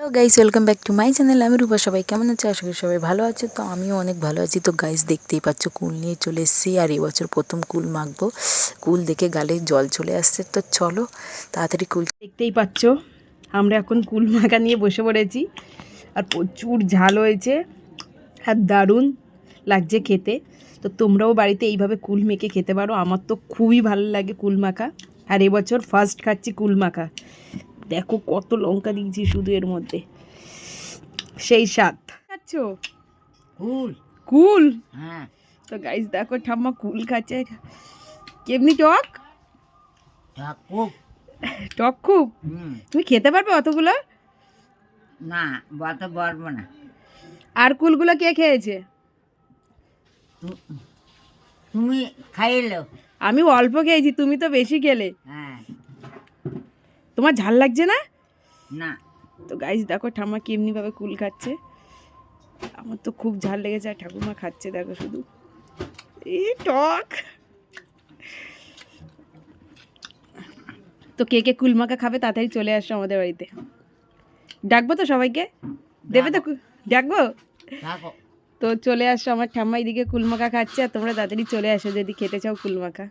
Hello guys, welcome back to my channel. আমি রূপা। সবাই কেমন আছে? আশা করি সবাই ভালো আছে। তো আমিও অনেক ভালো আছি। তো গাইস, দেখতেই পাচ্ছ কুল নিয়ে চলে এসেছি, আর এবছর প্রথম কুল মাখবো। কুল দেখে গালে জল চলে আসছে। তো চলো তাড়াতাড়ি কুল। দেখতেই পাচ্ছ আমরা এখন কুল মাখা নিয়ে বসে পড়েছি, আর প্রচুর ঝাল হয়েছে আর দারুণ লাগছে খেতে। তো তোমরাও বাড়িতে এইভাবে কুল মেখে খেতে পারো। আমার তো খুবই ভালো লাগে কুল মাখা, আর এবছর ফার্স্ট খাচ্ছি কুল মাখা। দেখো কত লঙ্কা দিয়েছি শুধু এর মধ্যে, সেই স্বাদ। খাচ্ছ কুল? কুল? হ্যাঁ। তো গাইস দেখো ঠাম্মা কুল খাচ্ছে। কেমনি টক? খুব টক খুব? তুমি খেতে পারবে অতগুলো? না, বলতে পারবো না। আর কুলগুলো কে খেয়েছে? তুমি খাইলো? আমি অল্প খেয়েছি, তুমি তো বেশি খেলে। হ্যাঁ। তোমার ঝাল লাগছে না? না। তো গাইস দেখো ঠাম্মা কেমনি ভাবে কুল খাচ্ছে। আমার তো খুব ঝাল লেগেছে, আর ঠাকুমা খাচ্ছে দেখো শুধু। এই টক। তো কে কে কুল মাখা খাবে তাড়াতাড়ি চলে আসো আমাদের বাড়িতে। ডাকবো তো সবাইকে? দেবে তো? ডাকবো? তো চলে আসো, আমার ঠাম্মা এদিকে কুল মাখা খাচ্ছে, আর তোমরা তাড়াতাড়ি চলে আসো যদি খেতে চাও কুল মাখা।